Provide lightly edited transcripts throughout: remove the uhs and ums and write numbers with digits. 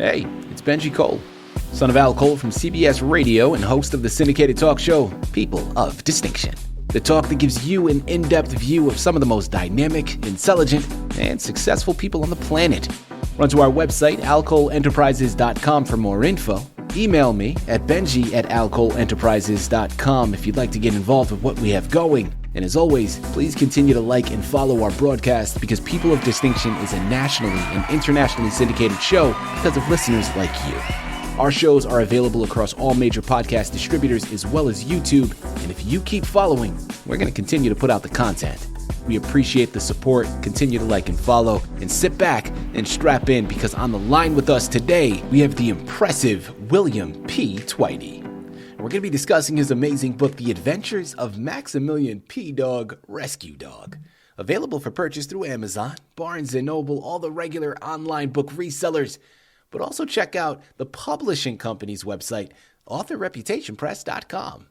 Hey, it's Benji Cole, son of Al Cole from CBS Radio and host of the syndicated talk show, People of Distinction. The talk that gives you an in-depth view of some of the most dynamic, intelligent, and successful people on the planet. Run to our website, alcoleenterprises.com for more info. Email me at benji@alcoleenterprises.com if you'd like to get involved with what we have going. And as always, please continue to like and follow our broadcast because People of Distinction is a nationally and internationally syndicated show because of listeners like you. Our shows are available across all major podcast distributors as well as YouTube. And if you keep following, we're going to continue to put out the content. We appreciate the support. Continue to like and follow and sit back and strap in because on the line with us today, we have the impressive William P. Tveite. We're going to be discussing his amazing book, The Adventures of Maximillian P. Dogg, Rescue Dog. Available for purchase through Amazon, Barnes & Noble, all the regular online book resellers. But also check out the publishing company's website, authorreputationpress.com.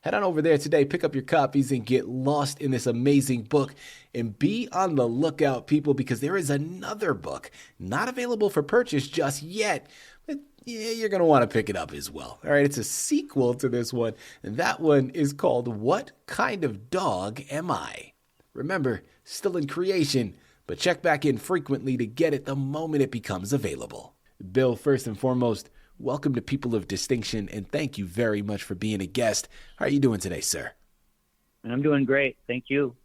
Head on over there today, pick up your copies, and get lost in this amazing book. And be on the lookout, people, because there is another book not available for purchase just yet. But yeah, you're going to want to pick it up as well. All right, it's a sequel to this one, and that one is called What Kind of Dog Am I? Remember, still in creation, but check back in frequently to get it the moment it becomes available. Bill, first and foremost, welcome to People of Distinction, and thank you very much for being a guest. How are you doing today, sir? I'm doing great. Thank you.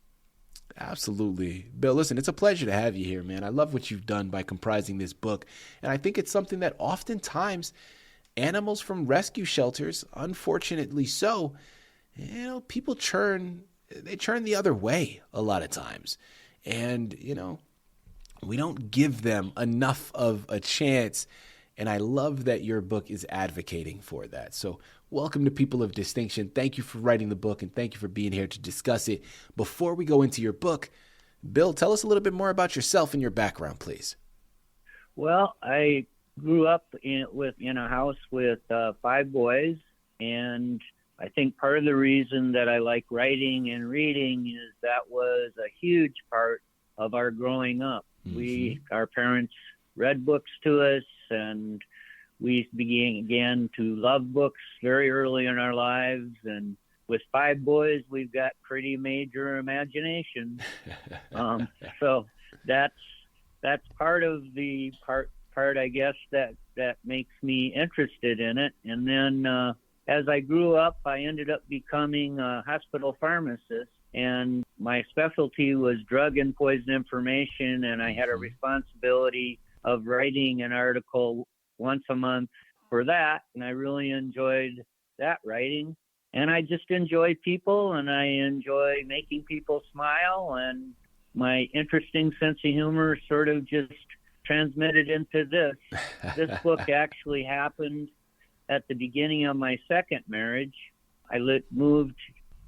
Absolutely. Bill, listen, it's a pleasure to have you here, man. I love what you've done by comprising this book, and I think it's something that oftentimes animals from rescue shelters, unfortunately so, people churn the other way a lot of times. And, we don't give them enough of a chance. And I love that your book is advocating for that. So welcome to People of Distinction. Thank you for writing the book and thank you for being here to discuss it. Before we go into your book, Bill, tell us a little bit more about yourself and your background, please. Well, I grew up in a house with 5 boys, and I think part of the reason that I like writing and reading is that was a huge part of our growing up. Mm-hmm. Our parents read books to us, and we began to love books very early in our lives. And with 5 boys, we've got pretty major imagination. So that's part of the part I guess that makes me interested in it. And then as I grew up, I ended up becoming a hospital pharmacist. And my specialty was drug and poison information, and I had a responsibility of writing an article once a month for that, and I really enjoyed that writing. And I just enjoy people, and I enjoy making people smile, and my interesting sense of humor sort of just transmitted into this. This book actually happened at the beginning of my second marriage. I moved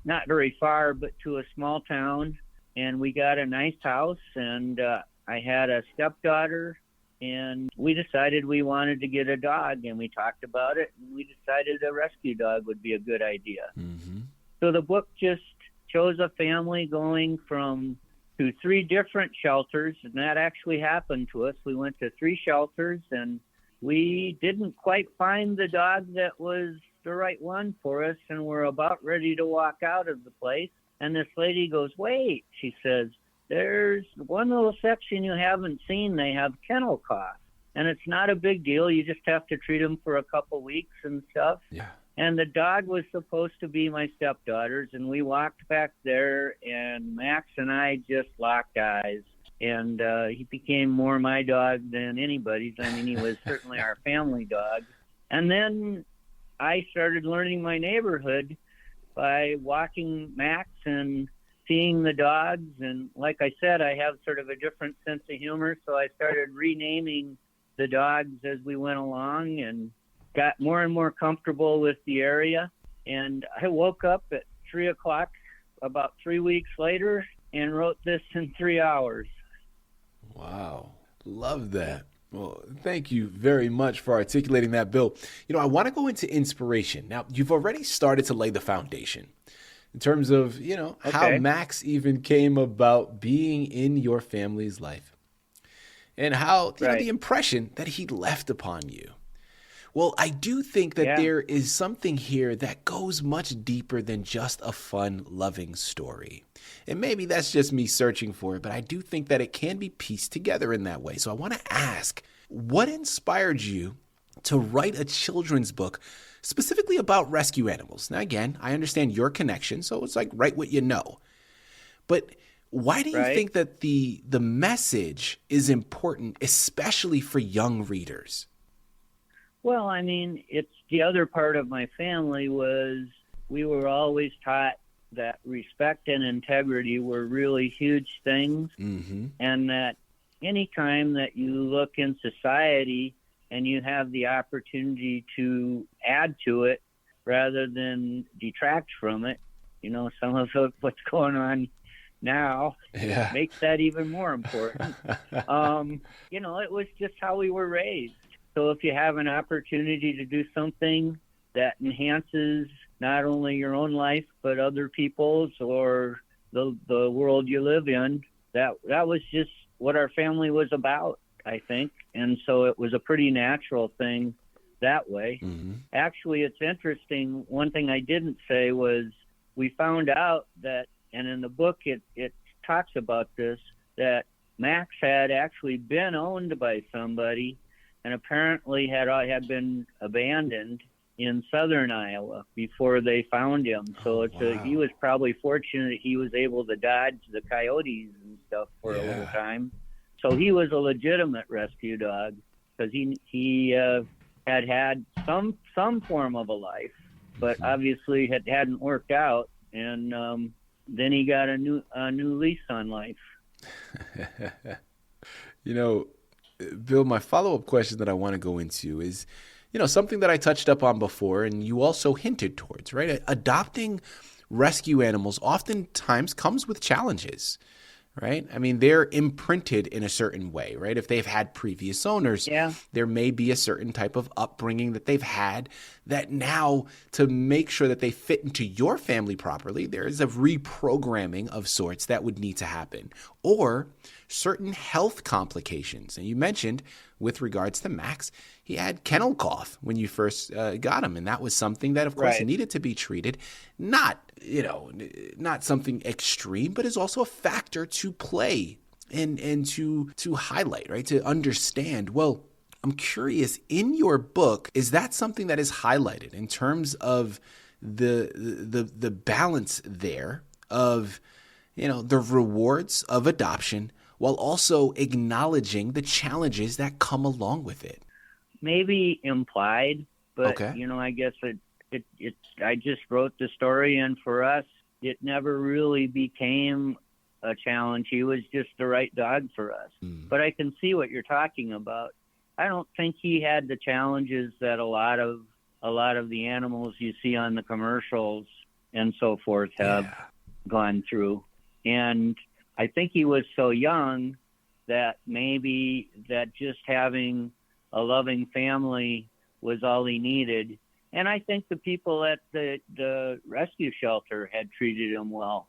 not very far, but to a small town, and we got a nice house, and I had a stepdaughter, and we decided we wanted to get a dog, and we talked about it, and we decided a rescue dog would be a good idea. Mm-hmm. So the book just shows a family going to 3 different shelters, and that actually happened to us. We went to 3 shelters, and we didn't quite find the dog that was the right one for us, and we're about ready to walk out of the place. And this lady goes, "Wait," she says, "there's one little section you haven't seen. They have kennel cough, and it's not a big deal. You just have to treat them for a couple weeks and stuff." Yeah. And the dog was supposed to be my stepdaughter's, and we walked back there, and Max and I just locked eyes. And he became more my dog than anybody's. I mean, he was certainly our family dog. And then I started learning my neighborhood by walking Max and seeing the dogs. And like I said, I have sort of a different sense of humor, so I started renaming the dogs as we went along and got more and more comfortable with the area. And I woke up at 3 o'clock about 3 weeks later and wrote this in 3 hours. Wow. Love that. Well, thank you very much for articulating that, Bill. I want to go into inspiration. Now, you've already started to lay the foundation in terms of, how Max even came about being in your family's life. and how, Right. the impression that he left upon you. Well, I do think that there is something here that goes much deeper than just a fun, loving story. And maybe that's just me searching for it, but I do think that it can be pieced together in that way. So I want to ask, what inspired you to write a children's book specifically about rescue animals? Now, again, I understand your connection, so it's like write what you know. But why do you think that the message is important, especially for young readers? Well, I mean, it's the other part of my family was we were always taught that respect and integrity were really huge things, and that anytime that you look in society and you have the opportunity to add to it rather than detract from it, some of what's going on now makes that even more important. It was just how we were raised. So if you have an opportunity to do something that enhances not only your own life, but other people's or the world you live in, that was just what our family was about, I think. And so it was a pretty natural thing that way. Actually, it's interesting. One thing I didn't say was we found out that, and in the book it talks about this, that Max had actually been owned by somebody and apparently had been abandoned in southern Iowa before they found him. So he was probably fortunate he was able to dodge the coyotes and stuff for a little time. So he was a legitimate rescue dog because he had some form of a life, but obviously hadn't worked out, and then he got a new lease on life. Bill, my follow-up question that I want to go into is, something that I touched up on before and you also hinted towards, right? Adopting rescue animals oftentimes comes with challenges, right? I mean, they're imprinted in a certain way, right? If they've had previous owners, there may be a certain type of upbringing that they've had that now, to make sure that they fit into your family properly, there is a reprogramming of sorts that would need to happen. Or certain health complications. And you mentioned, with regards to Max, he had kennel cough when you first got him. And that was something that, of course, needed to be treated. Not something extreme, but is also a factor to play and to highlight, right? To understand. Well, I'm curious, in your book, is that something that is highlighted in terms of the balance there of, the rewards of adoption, while also acknowledging the challenges that come along with it? Maybe implied, but I guess I just wrote the story, and for us, it never really became a challenge. He was just the right dog for us. But I can see what you're talking about. I don't think he had the challenges that a lot of the animals you see on the commercials and so forth have gone through. And I think he was so young that maybe that just having a loving family was all he needed. And I think the people at the rescue shelter had treated him well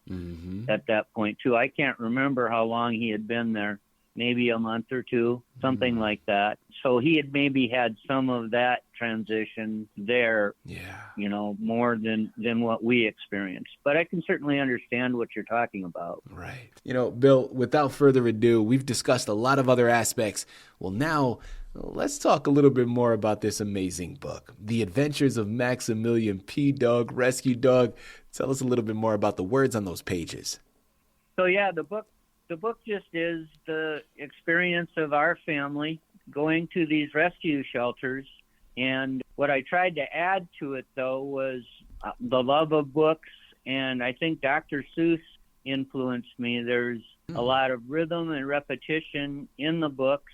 at that point, too. I can't remember how long he had been there, maybe a month or two, something like that. So he had maybe had some of that transition there, more than what we experienced. But I can certainly understand what you're talking about. Right. Bill, without further ado, we've discussed a lot of other aspects. Well, now let's talk a little bit more about this amazing book, The Adventures of Maximillian P. Dogg, Rescue Dog. Tell us a little bit more about the words on those pages. So, the book just is the experience of our family going to these rescue shelters. And what I tried to add to it, though, was the love of books. And I think Dr. Seuss influenced me. There's a lot of rhythm and repetition in the book,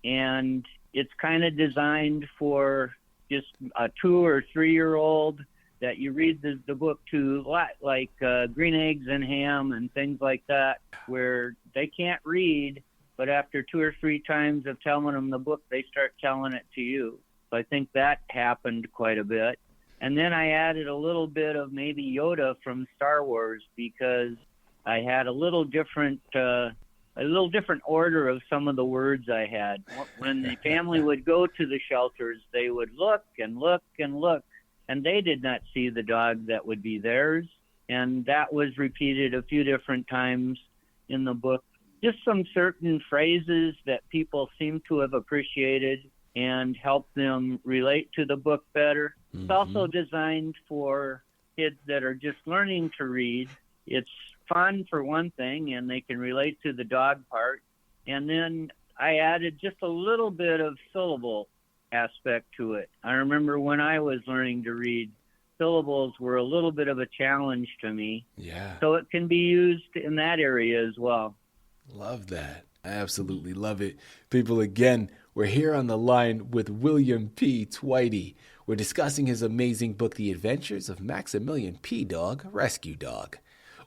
and it's kind of designed for just a 2 or 3 year old that you read the book to, like Green Eggs and Ham and things like that, where they can't read, but after 2 or 3 times of telling them the book, they start telling it to you. So I think that happened quite a bit. And then I added a little bit of maybe Yoda from Star Wars, because I had a little different a little different order of some of the words I had. When the family would go to the shelters, they would look and look and look, and they did not see the dog that would be theirs. And that was repeated a few different times in the book. Just some certain phrases that people seem to have appreciated and helped them relate to the book better. Mm-hmm. It's also designed for kids that are just learning to read. It's fun for one thing, and they can relate to the dog part. And then I added just a little bit of syllable aspect to it. I remember when I was learning to read, syllables were a little bit of a challenge to me. Yeah. So it can be used in that area as well. Love that. I absolutely love it. People, again, we're here on the line with William P. Tveite. We're discussing his amazing book, The Adventures of Maximillian P. Dogg, Rescue Dog.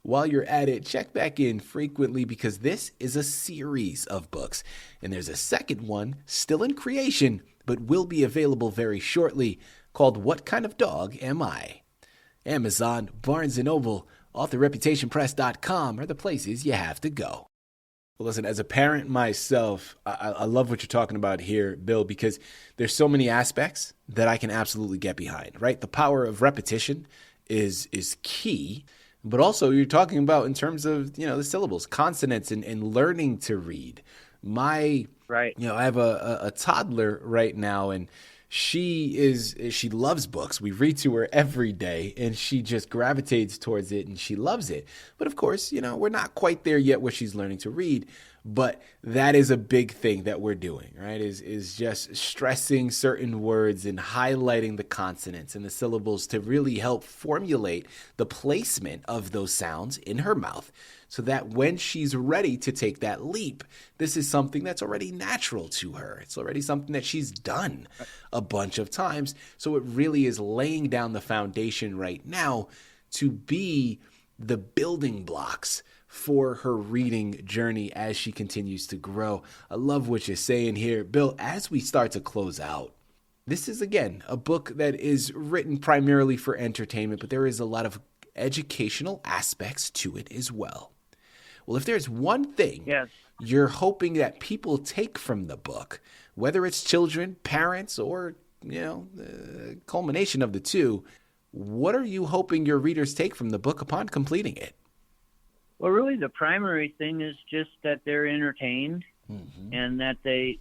While you're at it, check back in frequently because this is a series of books. And there's a second one still in creation, but will be available very shortly, called What Kind of Dog Am I? Amazon, Barnes & Noble, AuthorReputationPress.com are the places you have to go. Well, listen, as a parent myself, I love what you're talking about here, Bill, because there's so many aspects that I can absolutely get behind, right? The power of repetition is key, but also you're talking about in terms of, the syllables, consonants, and learning to read. Right. I have a toddler right now, and she loves books. We read to her every day, and she just gravitates towards it, and she loves it. But of course, we're not quite there yet where she's learning to read. But that is a big thing that we're doing, right? Is just stressing certain words and highlighting the consonants and the syllables to really help formulate the placement of those sounds in her mouth, so that when she's ready to take that leap, this is something that's already natural to her. It's already something that she's done a bunch of times. So it really is laying down the foundation right now to be the building blocks for her reading journey as she continues to grow. I love what you're saying here. Bill, as we start to close out, this is, again, a book that is written primarily for entertainment, but there is a lot of educational aspects to it as well. Well, if there's one thing you're hoping that people take from the book, whether it's children, parents, or, the culmination of the two, what are you hoping your readers take from the book upon completing it? Well, really, the primary thing is just that they're entertained and that they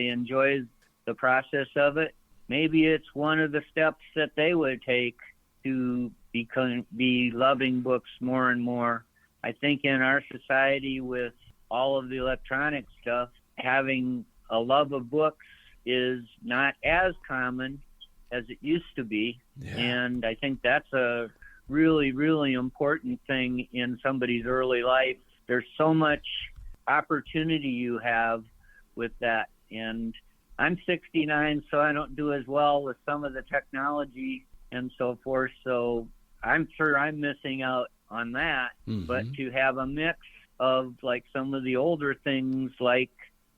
enjoy the process of it. Maybe it's one of the steps that they would take to be loving books more and more. I think in our society, with all of the electronic stuff, having a love of books is not as common as it used to be. Yeah. And I think that's a really, really important thing in somebody's early life. There's so much opportunity you have with that. And I'm 69, so I don't do as well with some of the technology and so forth. So I'm sure I'm missing out on that. But to have a mix of like some of the older things like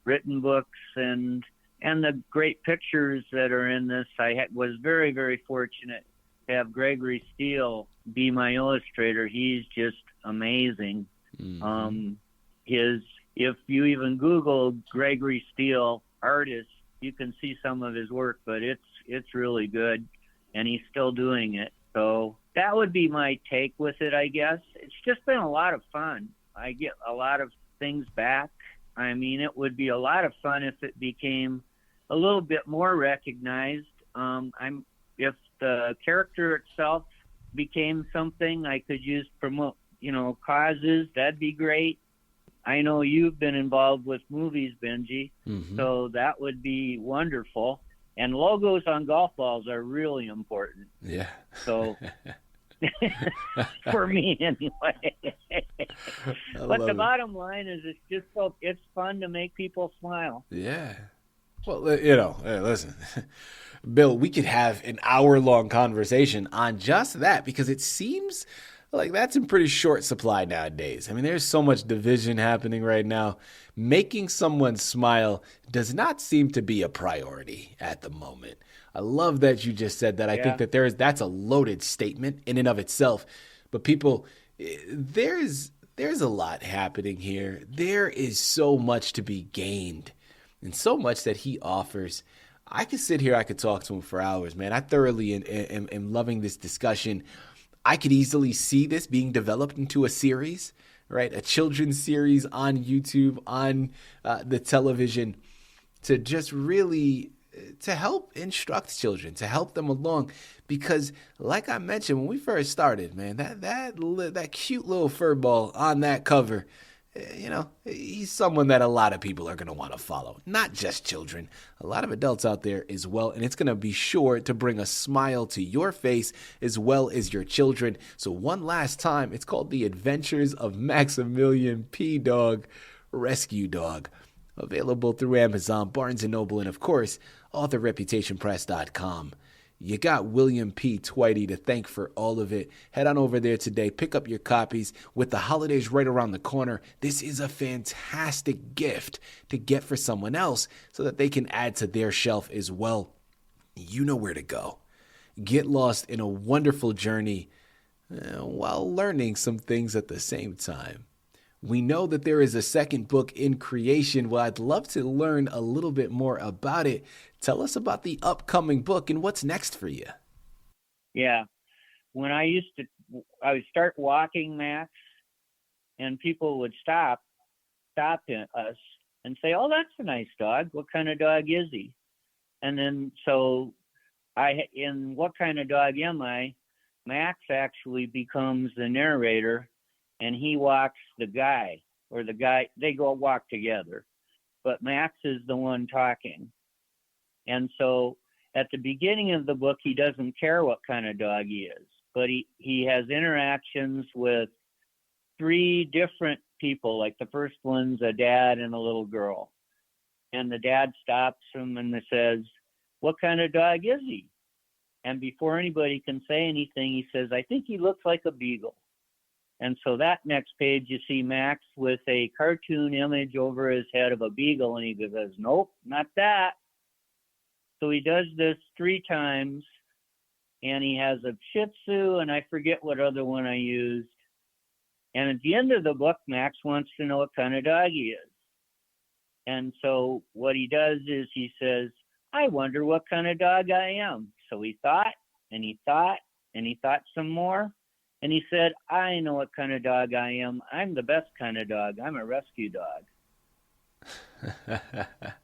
written books and the great pictures that are in this, I was very, very fortunate to have Gregory Steele be my illustrator. He's just amazing. If you even Google Gregory Steele artist, you can see some of his work, but it's really good, and he's still doing it. So that would be my take with it, I guess. It's just been a lot of fun. I get a lot of things back. I mean, it would be a lot of fun if it became a little bit more recognized. If the character itself became something I could use promote, causes, that'd be great. I know you've been involved with movies, Benji, so that would be wonderful. And logos on golf balls are really important. Yeah. So, for me anyway. But the bottom line is it's fun to make people smile. Yeah. Well, hey, listen, Bill, we could have an hour-long conversation on just that because it seems like that's in pretty short supply nowadays. I mean, there's so much division happening right now. Making someone smile does not seem to be a priority at the moment. I love that you just said that. I think that that's a loaded statement in and of itself. But people, there's there's a lot happening here. There is so much to be gained and so much that he offers. I could sit here, I could talk to him for hours, man. I thoroughly am loving this discussion. I could easily see this being developed into a series, right? A children's series on YouTube, on the television, to just really to help instruct children, to help them along. Because like I mentioned when we first started, man, that cute little fur ball on that cover, you know, he's someone that a lot of people are going to want to follow. Not just children, a lot of adults out there as well. And it's going to be sure to bring a smile to your face as well as your children. So one last time, it's called The Adventures of Maximillian P. Dogg, Rescue Dog. Available through Amazon, Barnes & Noble, and of course, authorreputationpress.com. You got William P. Tveite to thank for all of it. Head on over there today. Pick up your copies. With the holidays right around the corner, this is a fantastic gift to get for someone else so that they can add to their shelf as well. You know where to go. Get lost in a wonderful journey while learning some things at the same time. We know that there is a second book in creation. Well, I'd love to learn a little bit more about it. Tell us about the upcoming book and what's next for you. Yeah. When I would start walking Max, and people would stop us and say, "Oh, that's a nice dog. What kind of dog is he?" And then so in What Kind of Dog Am I? Max actually becomes the narrator. And he walks the guy, they go walk together. But Max is the one talking. And so at the beginning of the book, he doesn't care what kind of dog he is. But he has interactions with 3 different people. Like the first one's a dad and a little girl. And the dad stops him and says, "What kind of dog is he?" And before anybody can say anything, he says, "I think he looks like a beagle." And so that next page, you see Max with a cartoon image over his head of a beagle, and he goes, "Nope, not that." So he does this 3 times, and he has a Shih Tzu, and I forget what other one I used. And at the end of the book, Max wants to know what kind of dog he is. And so what he does is he says, "I wonder what kind of dog I am." So he thought, and he thought, and he thought some more. And he said, "I know what kind of dog I am. I'm the best kind of dog. I'm a rescue dog."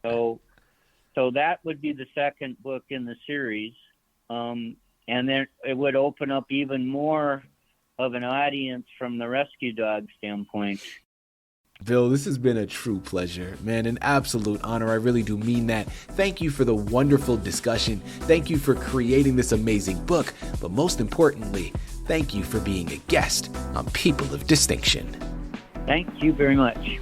So that would be the second book in the series. And then it would open up even more of an audience from the rescue dog standpoint. Bill, this has been a true pleasure, man, an absolute honor. I really do mean that. Thank you for the wonderful discussion. Thank you for creating this amazing book. But most importantly, thank you for being a guest on People of Distinction. Thank you very much.